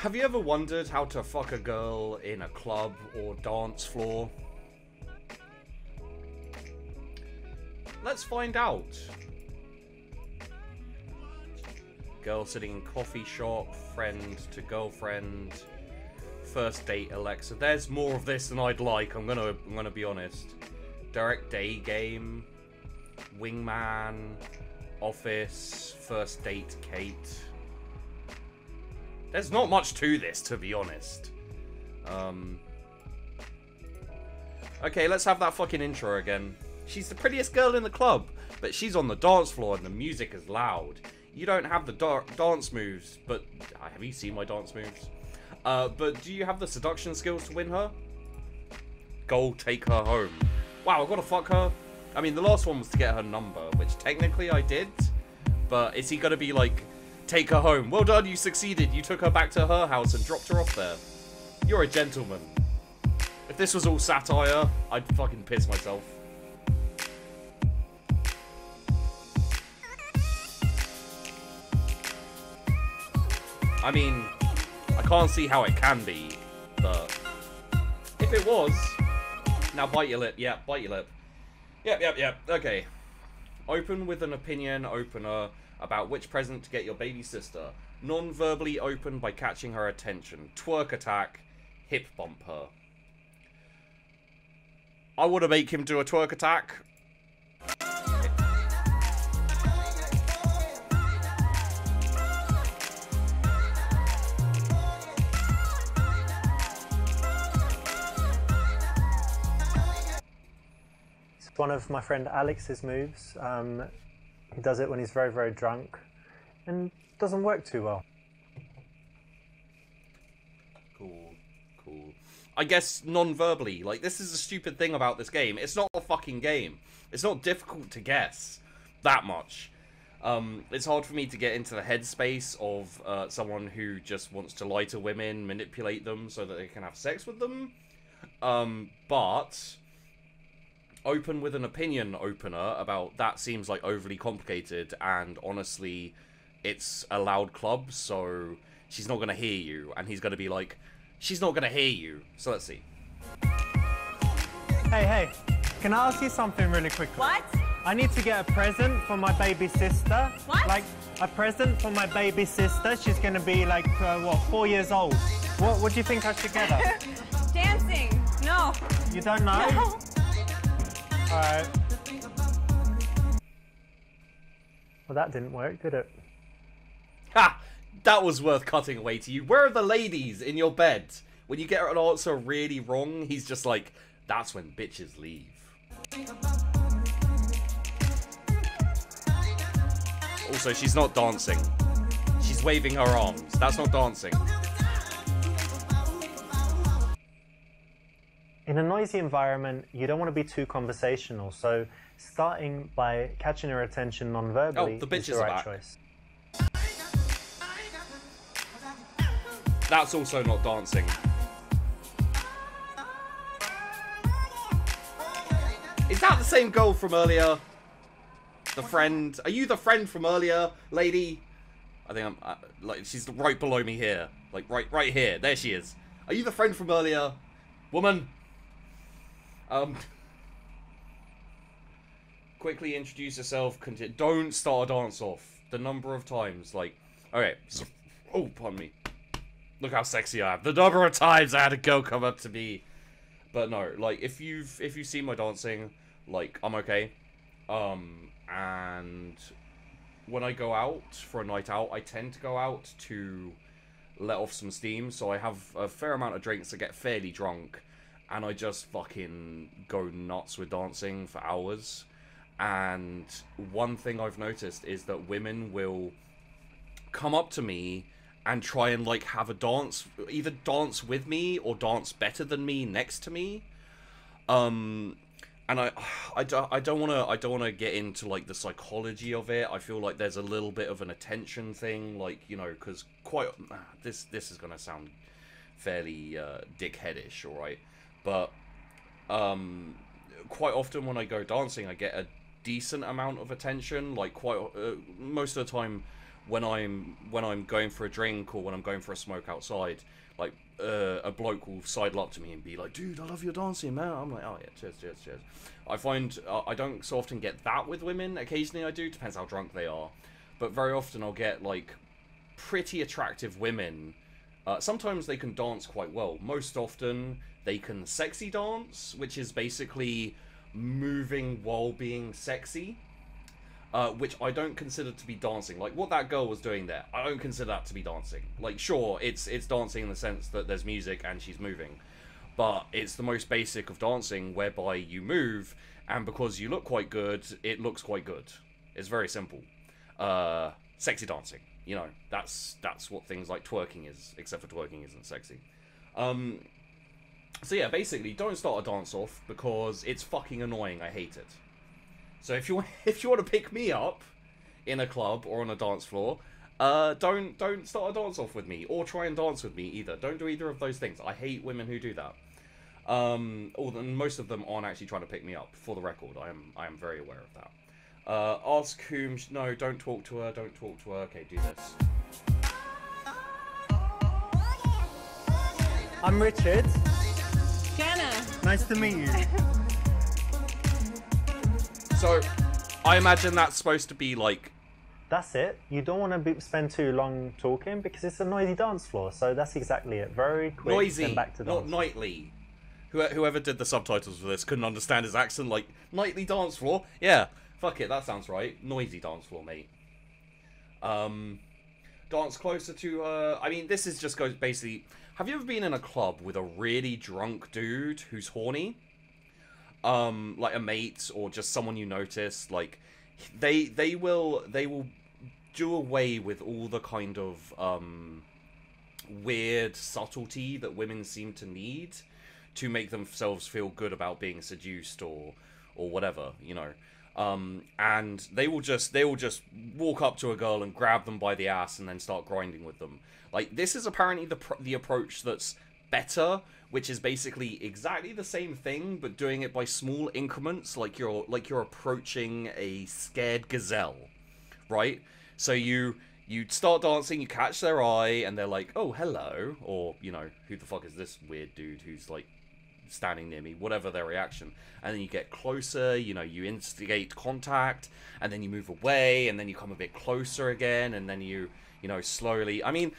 Have you ever wondered how to fuck a girl in a club or dance floor? Let's find out. Girl sitting in coffee shop, friend to girlfriend, first date Alexa. There's more of this than I'd like, I'm gonna be honest. Direct day game, wingman, office, first date Kate. There's not much to this, to be honest. Okay, let's have that fucking intro again. She's the prettiest girl in the club, but she's on the dance floor and the music is loud. You don't have the dance moves, but... Have you seen my dance moves? But do you have the seduction skills to win her? Go take her home. Wow, I've got to fuck her? I mean, the last one was to get her number, which technically I did. But is he going to be like, take her home? Well done, you succeeded. You took her back to her house and dropped her off there. You're a gentleman. If this was all satire, I'd fucking piss myself. I mean, I can't see how it can be, but if it was, now bite your lip. Yeah, bite your lip. Yep. Okay. Open with an opinion opener about which present to get your baby sister. Non-verbally open by catching her attention. Twerk attack. Hip bump her. I want to make him do a twerk attack. One of my friend Alex's moves. He does it when he's very, very drunk and doesn't work too well. Cool. I guess non-verbally. Like, this is a stupid thing about this game. It's not a fucking game. It's not difficult to guess that much. It's hard for me to get into the headspace of someone who just wants to lie to women, manipulate them so that they can have sex with them. But open with an opinion opener about that seems like overly complicated, and honestly, it's a loud club, so she's not going to hear you, and he's going to be like, she's not going to hear you. So let's see. Hey, can I ask you something really quickly? What? I need to get a present for my baby sister. What? Like, a present for my baby sister. She's going to be like, what, 4 years old. What do you think I should get her? Dancing. No. You don't know? No. Alright. Well, that didn't work, did it? Ha! That was worth cutting away to you. Where are the ladies in your bed? When you get an answer really wrong, he's just like, that's when bitches leave. Also, she's not dancing. She's waving her arms. That's not dancing. In a noisy environment, you don't want to be too conversational, so starting by catching her attention non-verbally is the right choice. That's also not dancing. Is that the same girl from earlier? The friend? Are you the friend from earlier, lady? I think I'm like, she's right below me here, like right here. There she is. Are you the friend from earlier, woman? Quickly introduce yourself. Don't start a dance off. The number of times, like, okay. So, oh, pardon me. Look how sexy I am. The number of times I had a girl come up to me. But no, like, if you've seen my dancing, like, I'm okay. And when I go out for a night out, I tend to go out to let off some steam. So I have a fair amount of drinks to get fairly drunk. And I just fucking go nuts with dancing for hours. And one thing I've noticed is that women will come up to me and try and, like, have a dance, either dance with me or dance better than me next to me. And I don't want to get into, like, the psychology of it. I feel like there's a little bit of an attention thing, like, you know, because this is gonna sound fairly dickheadish, all right? But quite often when I go dancing, I get a decent amount of attention. Like, most of the time when I'm going for a drink or when I'm going for a smoke outside, like a bloke will sidle up to me and be like, "Dude, I love your dancing, man." I'm like, "Oh yeah, cheers, cheers, cheers." I find I don't so often get that with women. Occasionally I do, depends how drunk they are, but very often I'll get like pretty attractive women. Sometimes they can dance quite well. Most often they can sexy dance, which is basically moving while being sexy. Which I don't consider to be dancing. Like, what that girl was doing there, I don't consider that to be dancing. Like, sure, it's dancing in the sense that there's music and she's moving. But it's the most basic of dancing, whereby you move, and because you look quite good, it looks quite good. It's very simple. Sexy dancing. You know, that's what things like twerking is, except for twerking isn't sexy. So yeah, basically, don't start a dance off, because it's fucking annoying. I hate it. So if you want to pick me up in a club or on a dance floor, don't start a dance off with me or try and dance with me either. Don't do either of those things. I hate women who do that. Most of them aren't actually trying to pick me up. For the record, I am very aware of that. Ask whom. No, don't talk to her. Don't talk to her. Okay, do this. I'm Richard. Jana. Nice to meet you. So, I imagine that's supposed to be like... That's it. You don't want to spend too long talking because it's a noisy dance floor. So that's exactly it. Very quick. Noisy, and back to dance. not nightly. Whoever did the subtitles for this couldn't understand his accent. Like, nightly dance floor? Yeah, fuck it, that sounds right. Noisy dance floor, mate. Dance closer to... I mean, this is just goes basically... Have you ever been in a club with a really drunk dude who's horny? Like a mate or just someone you notice, like they will do away with all the kind of weird subtlety that women seem to need to make themselves feel good about being seduced or whatever, you know. And they will just walk up to a girl and grab them by the ass and then start grinding with them. Like, this is apparently the approach that's better, which is basically exactly the same thing, but doing it by small increments, like you're approaching a scared gazelle, right? So you start dancing, you catch their eye, and they're like, "Oh, hello," or, you know, "Who the fuck is this weird dude who's like standing near me?" Whatever their reaction, and then you get closer, you know, you instigate contact, and then you move away, and then you come a bit closer again, and then you know, slowly. I mean,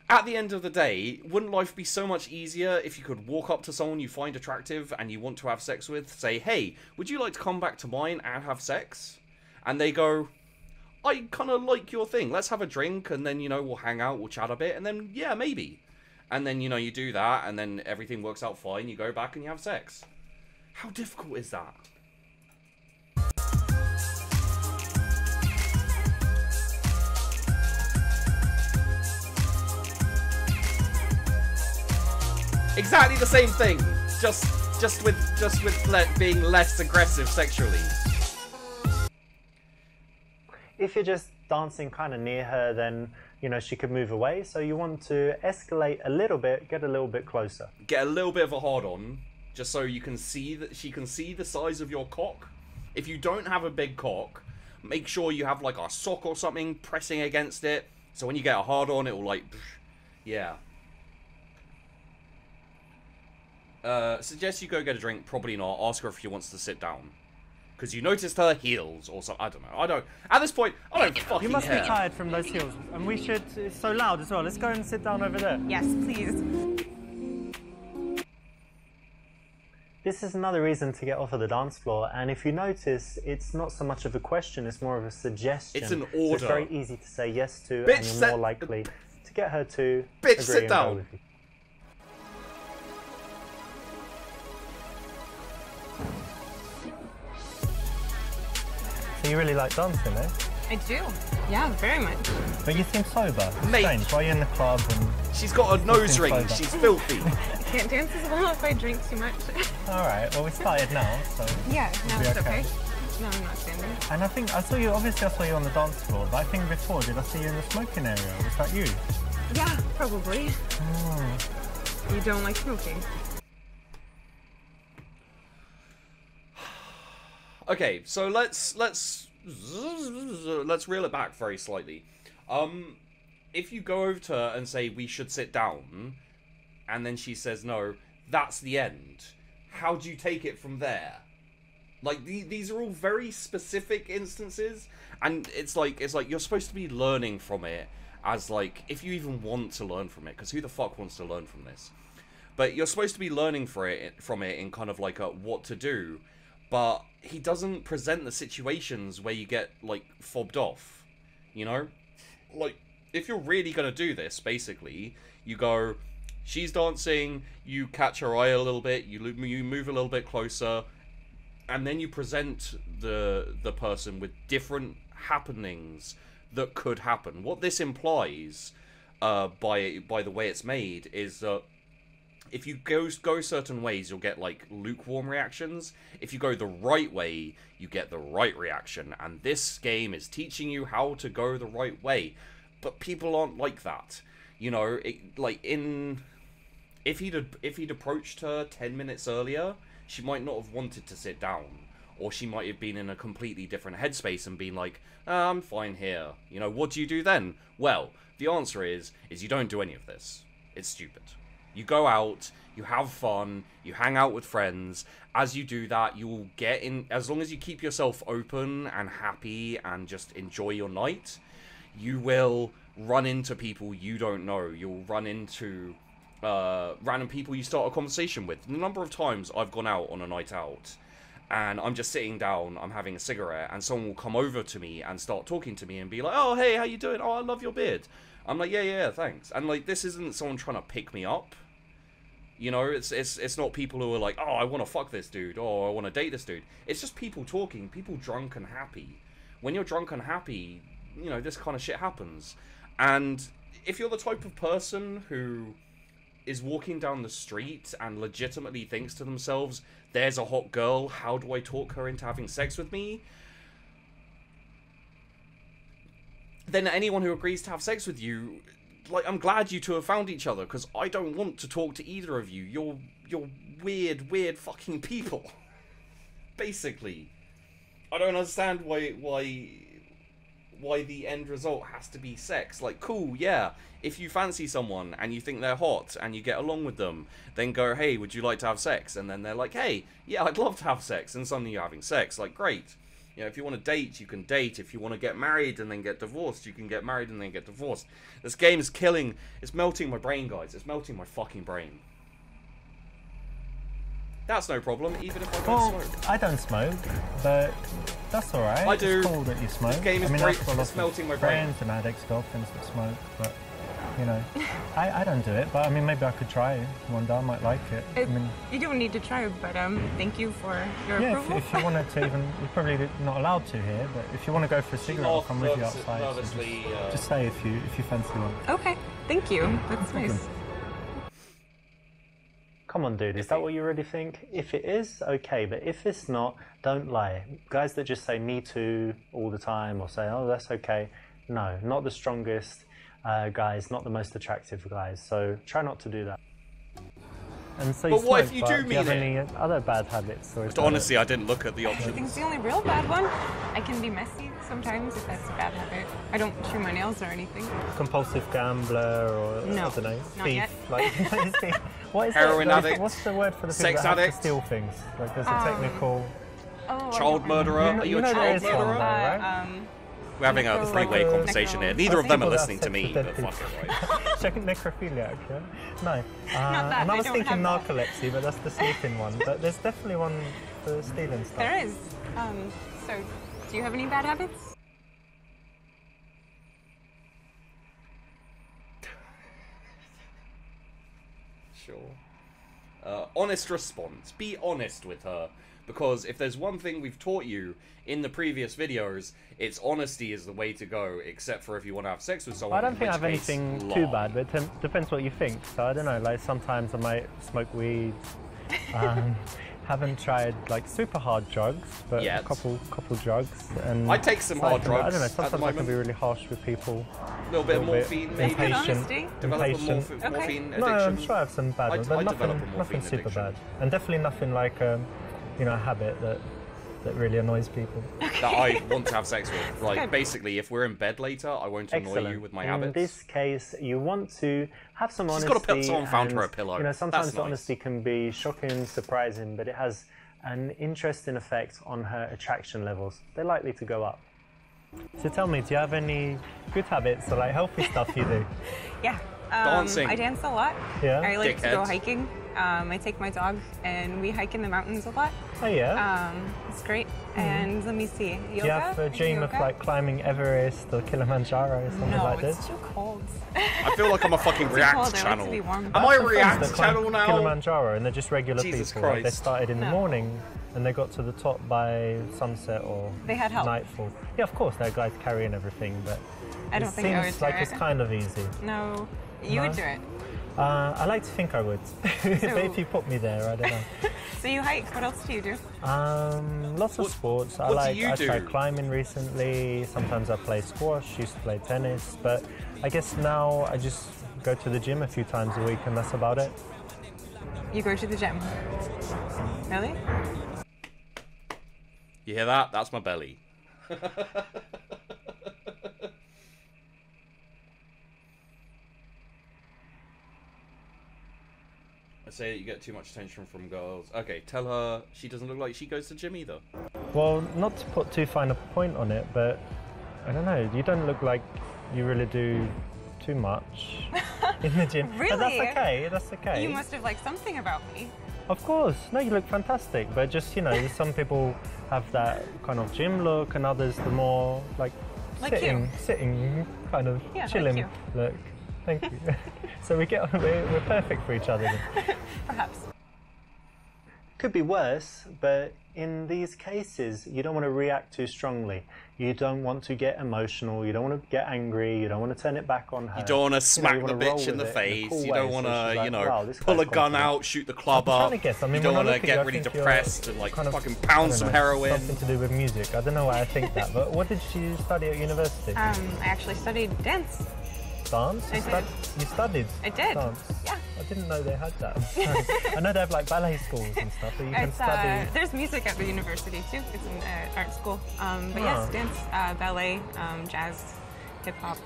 at the end of the day, wouldn't life be so much easier if you could walk up to someone you find attractive and you want to have sex with, say, "Hey, would you like to come back to mine and have sex?" And they go, "I kind of like your thing. Let's have a drink, and then, you know, we'll hang out, we'll chat a bit, and then, yeah, maybe." And then, you know, you do that, and then everything works out fine, you go back and you have sex. How difficult is that? Exactly the same thing, just with being less aggressive sexually. If you're just dancing kind of near her, then, you know, she could move away. So you want to escalate a little bit, get a little bit closer. Get a little bit of a hard on, just so you can see that she can see the size of your cock. If you don't have a big cock, make sure you have like a sock or something pressing against it, so when you get a hard on, it will like, yeah. Suggest you go get a drink. Probably not. Ask her if she wants to sit down, because you noticed her heels or something. I don't know. I don't. At this point, I don't fucking care. You must be tired from those heels, and we should. It's so loud as well. Let's go and sit down over there. Yes, please. This is another reason to get off of the dance floor, and if you notice, it's not so much of a question, it's more of a suggestion. It's an order. So it's very easy to say yes to, Bitch, and you're more likely to get her to Bitch, agree sit and go down. with you. So you really like dancing, eh? I do. Yeah, very much. But you seem sober. It's Mate. strange. Why are you in the club and... She's got a nose ring. sober. She's filthy. I can't dance as well if I drink too much. Alright, well we started now, so... Yeah, We'll now be it's okay. okay. No, I'm not standing. And I think, I saw you on the dance floor, but I think before, did I see you in the smoking area? Was that you? Yeah, probably. Oh. You don't like smoking? Okay, so let's reel it back very slightly. If you go over to her and say, we should sit down, and then she says no, that's the end. How do you take it from there? Like, these are all very specific instances, and it's like you're supposed to be learning from it as, like, if you even want to learn from it, because who the fuck wants to learn from this? But you're supposed to be learning from it in kind of like a what to do, but he doesn't present the situations where you get, like, fobbed off, you know? Like, if you're really going to do this, basically, you go, she's dancing, you catch her eye a little bit, you move a little bit closer, and then you present the person with different happenings that could happen. What this implies, by the way it's made, is that if you go certain ways, you'll get, like, lukewarm reactions. If you go the right way, you get the right reaction. And this game is teaching you how to go the right way. But people aren't like that. You know, if he'd approached her 10 minutes earlier, she might not have wanted to sit down. Or she might have been in a completely different headspace and been like, I'm fine here. You know, what do you do then? Well, the answer is you don't do any of this. It's stupid. You go out, you have fun, you hang out with friends. As you do that, you will get in, as long as you keep yourself open and happy and just enjoy your night, you will run into people you don't know. You'll run into random people you start a conversation with. The number of times I've gone out on a night out, and I'm just sitting down, I'm having a cigarette, and someone will come over to me and start talking to me and be like, oh, hey, how you doing? Oh, I love your beard. I'm like, yeah, thanks. And, like, this isn't someone trying to pick me up. You know, it's not people who are like, oh, I want to fuck this dude, or I want to date this dude. It's just people talking, people drunk and happy. When you're drunk and happy, you know, this kind of shit happens. And if you're the type of person who is walking down the street and legitimately thinks to themselves, there's a hot girl, how do I talk her into having sex with me? Then anyone who agrees to have sex with you, like, I'm glad you two have found each other, because I don't want to talk to either of you. You're weird fucking people. Basically. I don't understand why the end result has to be sex. Like, cool, yeah. If you fancy someone and you think they're hot and you get along with them, then go, hey, would you like to have sex? And then they're like, hey, yeah, I'd love to have sex. And suddenly you're having sex. Like, great. You know, if you want to date, you can date. If you want to get married and then get divorced, you can get married and then get divorced. This game is killing... It's melting my brain, guys. It's melting my fucking brain. That's no problem, even if I don't smoke. I don't smoke, but that's alright. I do. It's cool that you smoke. This game is great. It's melting my brain. Friends and addicts, girlfriends that smoke, but, you know, I don't do it, but I mean, maybe I could try one day. I might like it. I mean, you don't need to try, but thank you for your yeah, approval. if you wanted to even, you're probably not allowed to here, but if you want to go for a cigarette, I'll come with you outside. So just say if you fancy one. Okay, thank you. That's nice. Come on, dude, is that what you really think? If it is, okay, but if it's not, don't lie. Guys that just say me too all the time or say, oh, that's okay. No, not the strongest guys, not the most attractive guys. So try not to do that. And so but what if you do mean have any other bad habits? Or honestly, I didn't look at the options. I think it's the only real bad one. I can be messy sometimes if that's a bad habit. I don't chew my nails or anything. Compulsive gambler or no, I don't know, not thief. yet. Like, what is heroin that? addict. What's the word for the sex people that addict. have to steal things? Like there's a technical child murderer. Are you a child murderer? Right? We're having a three-way conversation here. Neither of them are listening to me. But fuck it, right? Checking necrophiliac, yeah? No. And I was thinking narcolepsy, but that's the sleeping one. But there's definitely one for stealing stuff. There is. So, do you have any bad habits? Sure. Honest response. Be honest with her. Because if there's one thing we've taught you in the previous videos, it's honesty is the way to go, except for if you want to have sex with someone. I don't think I have anything too bad, but it depends what you think. So I don't know, like sometimes I might smoke weed. Haven't tried like super hard drugs, but a couple drugs. And I take some hard drugs. I don't know, sometimes I can be really harsh with people. A little bit of morphine, maybe. Impatient. Morphine addiction. No, I'm sure I have some bad ones, but nothing super bad. And definitely nothing like, you know, a habit that that really annoys people. That I want to have sex with. Like, basically, if we're in bed later, I won't annoy you with my habits. In this case, you want to have some honesty. She's got to put someone found her a pillow. You know, sometimes That's the nice. honesty can be shocking, surprising, but it has an interesting effect on her attraction levels. They're likely to go up. So tell me, do you have any good habits or like healthy stuff you do? Yeah. Dancing. I dance a lot. Yeah. I like to go Dickhead. hiking. I take my dog and we hike in the mountains a lot. Oh yeah. It's great. And let me see. Yoga? Do you have a dream of like climbing Everest or Kilimanjaro or something No, like this? it's too cold. I feel like I'm a fucking Too React cold. I like channel. to be warm. Am I a Some friends React that climb channel now? Kilimanjaro, and they're just regular Jesus people. Like, they Christ. started in the No. morning and they got to the top by sunset or They had help. nightfall. Yeah, of course, there are guys carrying everything, but I don't it think I would seems do like it. it's kind of easy. No, you No? would do it. I like to think I would. But if you put me there, I don't know. So you hike. What else do you do? Lots of sports. what do I you do? tried climbing recently. Sometimes I play squash. Used to play tennis, but I guess now I just go to the gym a few times a week, and that's about it. You go to the gym. Really? You hear that? That's my belly. I say that you get too much attention from girls. Okay, tell her she doesn't look like she goes to gym either. Well, not to put too fine a point on it, but I don't know. You don't look like you really do too much in the gym. Really? But that's okay. That's okay. You must have liked something about me. Of course. No, you look fantastic. But just, you know, some people have that kind of gym look, and others the more like Like you. sitting kind of Yeah, like chilling you. look. Thank you. So we're perfect for each other. Then. Perhaps. Could be worse, but in these cases, you don't want to react too strongly. You don't want to get emotional. You don't want to get angry. You don't want to turn it back on her. You don't want to smack you the wanna roll bitch in the with it a face. cool You way, don't so want she's to, like, you know, wow, this pull a guy's gun confident. out, shoot the club I'm up. trying to guess. I mean, You don't when I want to look at you, get I really think you're depressed and like kind of, fucking I pound don't some know, heroin. Something to do with music. I don't know why I think that, but what did you study at university? I actually studied dance. Dance? I did. You studied I did. dance? Yeah. I didn't know they had that. I know they have like ballet schools and stuff, but you can It's, study. there's music at the university too. It's an art school. But yes, dance, ballet, jazz, hip hop.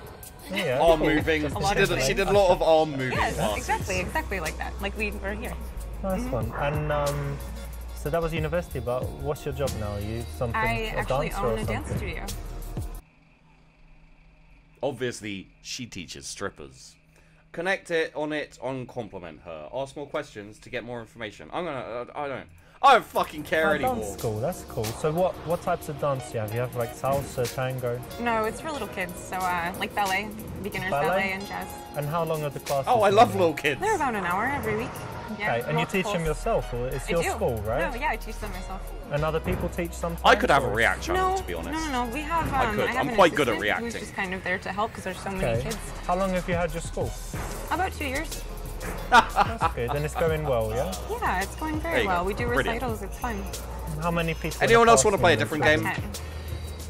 Yeah, Arm cool. moving. A lot of She did a things. lot of arm moving. Yes, classes. exactly like that. Like we were here. Nice one. And so that was university, but what's your job now? Are you something I a actually dancer own or a dance something? studio. Obviously, she teaches strippers. Connect it, on compliment her. Ask more questions to get more information. I don't fucking care anymore. Dance school, that's cool. So what types of dance do you have? You have like salsa, tango, No, it's for little kids. So like ballet, beginners Ballet? ballet and jazz. and how long are the classes? Oh, I love little kids. They're about an hour every week. Yeah, Okay, and you teach them multiples. yourself, or it's I your do. school, right? No, yeah, I teach them myself. And other people teach sometimes? I could have a or- React channel, No, to be honest. no. We have. I could. have I'm an quite good at assistant reacting. Who's just kind of there to help because there's so many Okay. kids. How long have you had your school? About 2 years. That's good, and it's going well, yeah? Yeah, it's going There very you well. go. We do Brilliant. recitals. It's fun. How many people? Anyone in the else want to class play a in different this? game? 10.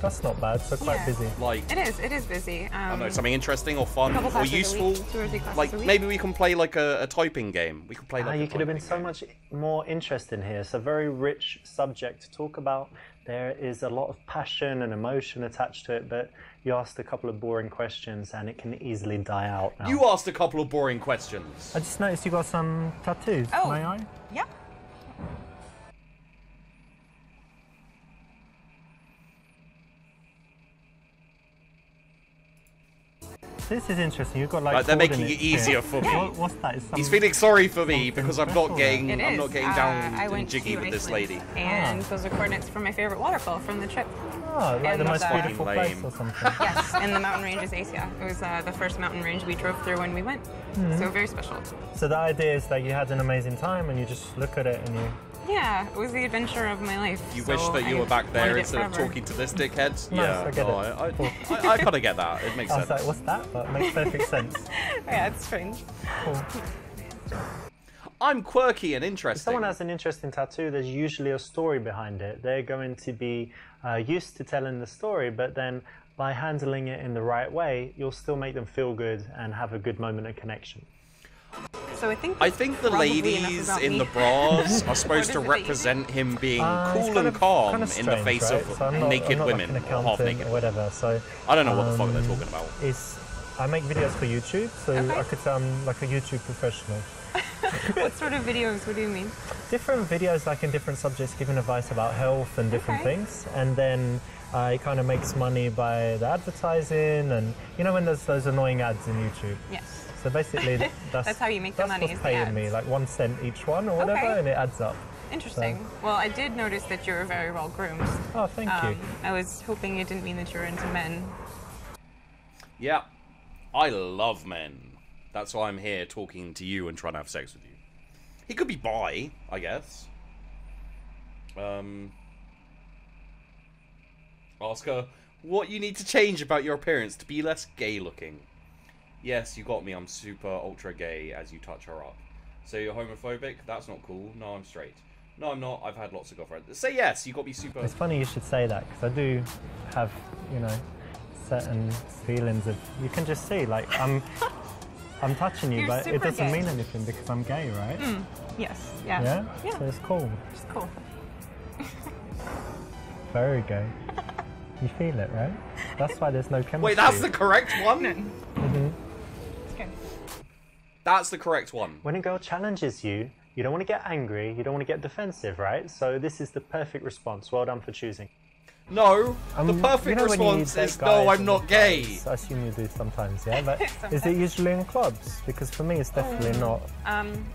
That's not bad, so quite Yeah. busy. Like, It is busy. I don't know, something interesting or fun couple or classes a useful. week, 2 or 3 classes Like, a week. maybe we can play like a typing game. We could play like a You could have been typing so game. much more interesting here. It's a very rich subject to talk about. There is a lot of passion and emotion attached to it, but you asked a couple of boring questions and it can easily die out now. You asked a couple of boring questions. I just noticed you got some tattoos. Oh. May I? Yeah. This is interesting. You've got like. They're making coordinates it easier here. for me. What's that? Is some- He's feeling sorry for me something because I'm special not there. getting It I'm is. not getting down I and went jiggy to with this Iceland, lady. and those are coordinates for my favorite waterfall from the trip. Oh, like and the most that's beautiful fucking place lame. or something. Yes, in the mountain range is Asia. It was the first mountain range we drove through when we went. So very special. So the idea is that you had an amazing time and you just look at it and you. Yeah, it was the adventure of my life. You so wish that you I were back there wanted it instead of forever. talking to this dickhead. I get no, it. I kind of get that. It makes I was sense. like, what's that? But it makes perfect sense. Yeah, it's strange. Cool. I'm quirky and If interesting. someone has an interesting tattoo, there's usually a story behind it. They're going to be used to telling the story, but then by handling it in the right way, you'll still make them feel good and have a good moment of connection. So So I think the probably ladies enough in about the me. bras are supposed to What is it that you represent him being It's cool kind and of- calm kind of in the strange, face right? of So I'm naked not women like an or half accountant naked or whatever. So I don't know what the fuck they're talking about. I make videos for YouTube, so Okay. I could say I'm like a YouTube professional. What sort of videos? What do you mean? Different videos, like in different subjects, giving advice about health and different Okay. things, and then it kind of makes money by the advertising, and you know when there's those annoying ads in YouTube. Yes. So basically, That's how you make the that's money, what's is the paying me, ads. like 1 cent each one or whatever, Okay. and it adds up. Interesting. Well, I did notice that you were very well groomed. Oh, thank you. I was hoping it didn't mean that you were into men. Yeah, I love men. That's why I'm here talking to you and trying to have sex with you. He could be bi, I guess. Ask her what you need to change about your appearance to be less gay looking. Yes, you got me. I'm super ultra gay as you touch her up. So you're homophobic? That's not cool. No, I'm straight. No, I'm not. I've had lots of girlfriends. Say yes. You got me super. It's funny you should say that, because I do have, you know, certain feelings of, you can just see, like, I'm touching you, You're but it super doesn't gay. mean anything because I'm gay, right? Yes. Yeah. Yeah? Yeah. So it's cool. It's cool. Very gay. You feel it, right? That's why there's no chemistry. Wait, that's the correct one? It's good. That's the correct one. When a girl challenges you, you don't want to get angry, you don't want to get defensive, right? So this is the perfect response. Well done for choosing. No, the You perfect know when you response date is guys no, I'm in not the gay. clubs, I assume you do sometimes, yeah? But is Sometimes. it usually in clubs? Because for me, it's definitely not.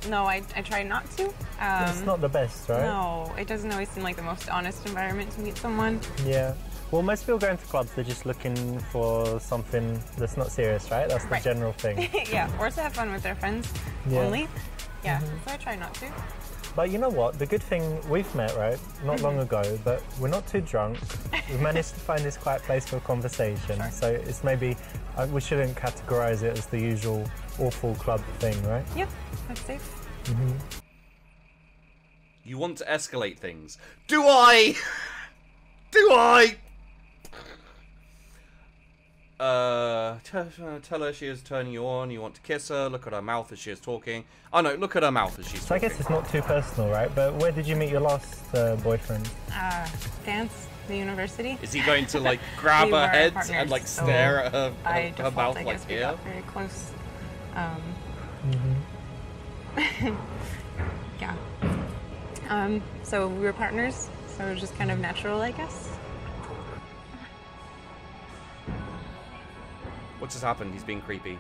No, I try not to. It's not the best, right? No, it doesn't always seem like the most honest environment to meet someone. Yeah. Well, most people go into clubs, they're just looking for something that's not serious, right? That's the Right. general thing. Yeah, or to have fun with their friends Yeah. only. Yeah, so I try not to. But you know what? The good thing, we've met, right? Not long ago, but we're not too drunk. We've managed to find this quiet place for conversation. Sure. So it's maybe, we shouldn't categorize it as the usual awful club thing, right? Yeah, that's safe. You want to escalate things. Do I? Do I? Tell her she is turning you on. You want to kiss her. Look at her mouth as she is talking. Oh no, look at her mouth as she's So I talking. guess it's not too personal, right? But where did you meet your last boyfriend? Dance, the university. Is he going to like grab We her were head partners, and like so stare at her, By her default, mouth I like guess we here? got very close. Yeah. So we were partners, so it was just kind of natural, I guess. What just happened? He's being creepy.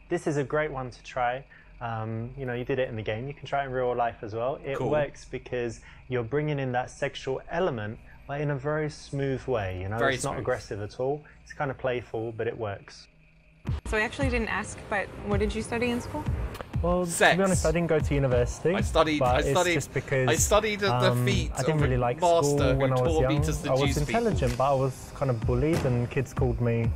This is a great one to try. You know, you did it in the game. You can try it in real life as well. It Cool. works because you're bringing in that sexual element, but in a very smooth way. You know, Very it's not smooth. aggressive at all. It's kind of playful, but it works. So I actually didn't ask, but what did you study in school? Well, to Sex. be honest, I didn't go to university. I studied just because I studied at the feet I didn't of really a like master school when who I was taught young. me to I seduce was intelligent, people. but I was kind of bullied, and kids called me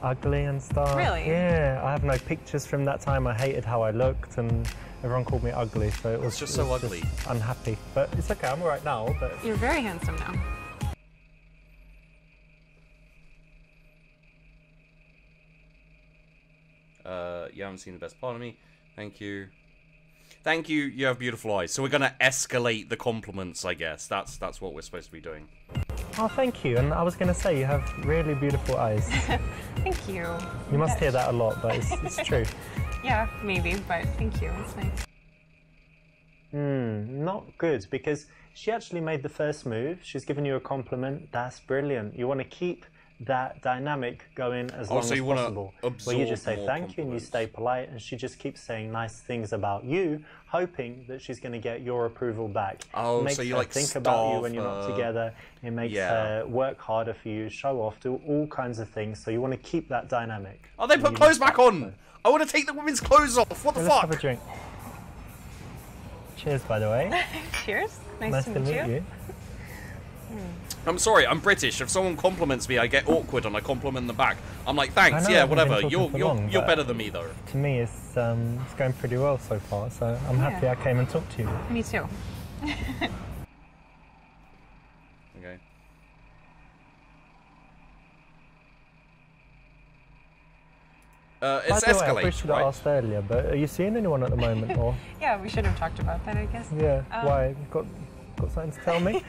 ugly and stuff. Really? Yeah, I have no pictures from that time. I hated how I looked, and everyone called me ugly. So it was just it so was ugly. unhappy, but it's okay. I'm alright now. But You're very handsome now. You haven't seen the best part of me. Thank you. Thank you. You have beautiful eyes. So we're gonna escalate the compliments, I guess. That's what we're supposed to be doing. oh, thank you. And I was going to say you have really beautiful eyes. Thank you. You must hear that a lot, but it's true. Yeah, maybe, but thank you. It's nice. Not good, because she actually made the first move. She's given you a compliment. That's brilliant. You want to keep that dynamic going as long so as you wanna possible. Where you absorb just say more thank you and you compliments. stay polite, and she just keeps saying nice things about you, hoping that she's going to get your approval back. Oh, It makes so you her like think about you starve when you're not her. together. It makes Yeah. her work harder for you, show off, do all kinds of things. So you want to keep that dynamic. Oh, they And put you clothes need back that, on. so- I want to take the women's clothes off. What the Let's have a fuck? drink. Cheers, by the way. Cheers. Nice, Nice to meet you. I'm sorry, I'm British. If someone compliments me, I get awkward and I compliment them back. I'm like, I thanks, know yeah, I've been whatever. talking You're for you're long, you're but- better than me though. To me, it's going pretty well so far. So I'm happy Yeah. I came and talked to you. Me too. Okay. It's By the way, I escalate, wish you right? asked earlier, but are you seeing anyone at the moment, or? Yeah, we should have talked about that, I guess. Yeah. Why? You've got something to tell me?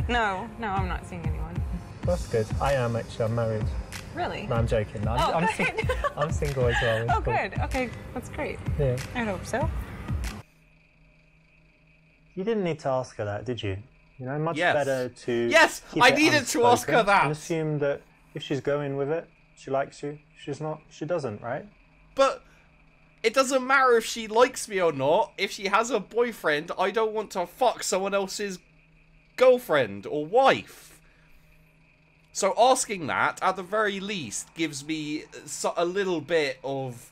No, I'm not seeing anyone. That's good. I am actually. I'm married. Really? No, I'm joking. No, I'm single as well. It's Oh, cool. good. Okay, that's great. Yeah. I hope so. You didn't need to ask her that, did you? You know, much better to. Yes, keep I it needed to ask her unspoken that. and assume that if she's going with it, she likes you. If she's not, she doesn't, right? But it doesn't matter if she likes me or not. If she has a boyfriend, I don't want to fuck someone else's girlfriend or wife. So asking that, at the very least, gives me a little bit of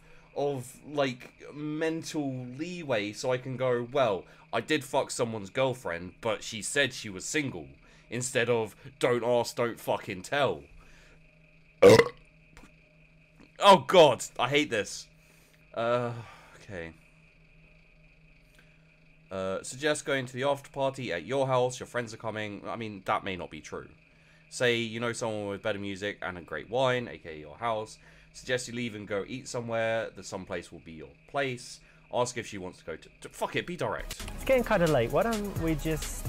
like mental leeway, so I can go, well, I did fuck someone's girlfriend, but she said she was single. Instead of, don't ask, don't fucking tell. Oh god, I hate this. Okay. Suggest going to the after party at your house, your friends are coming. I mean, that may not be true. Say you know someone with better music and a great wine, aka your house. Suggest you leave and go eat somewhere. The someplace will be your place. Ask if she wants to go to fuck it, be direct. It's getting kind of late. Why don't we just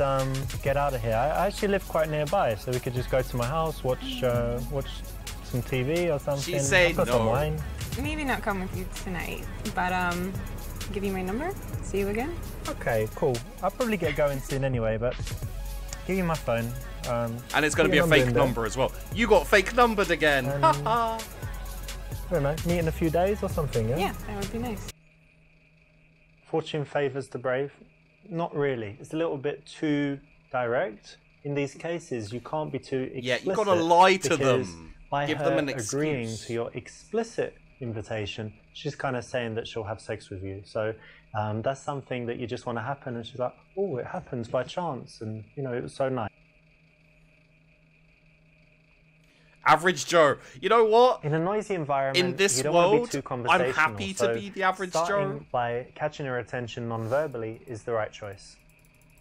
get out of here? I actually live quite nearby, so we could just go to my house, watch some TV or something. She said I've got some no. wine. Maybe not come with you tonight, but give you my number. See you again. Okay, cool. I'll probably get going soon anyway, but give you my phone. And it's going to be a fake number as well. You got fake numbered again. I don't know, meet in a few days or something, yeah? Yeah, that would be nice. Fortune favours the brave? Not really. It's a little bit too direct. In these cases, you can't be too explicit. Yeah, you got to lie to because them. By Give her them an agreeing excuse. to your explicit invitation, she's kind of saying that she'll have sex with you. So that's something that you just want to happen. And she's like, oh, it happens by chance. And, you know, it was so nice. Average Joe. You know what? In a noisy environment, In this you don't want to world, be too I'm conversational. happy to So be the average starting Joe. by catching her attention non-verbally is the right choice.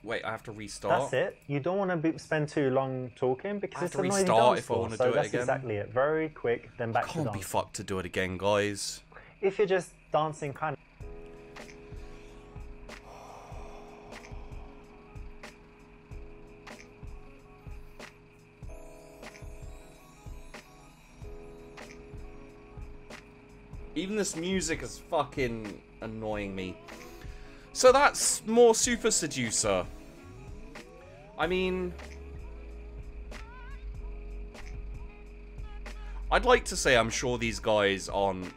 Wait, I have to restart. That's it. You don't want to spend too long talking because I have it's to a noisy restart dance if I floor. wanna So do it that's again. exactly it. Very quick, then back to Can't be dance. fucked to do it again, guys. If you're just dancing kind of... Even this music is fucking annoying me. So that's more Super Seducer. I mean, I'd like to say I'm sure these guys aren't.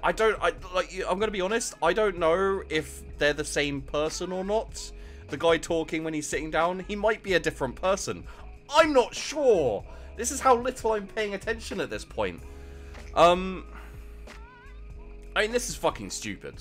I'm gonna be honest. I don't know if they're the same person or not. The guy talking when he's sitting down, he might be a different person. I'm not sure. This is how little I'm paying attention at this point. I mean, this is fucking stupid.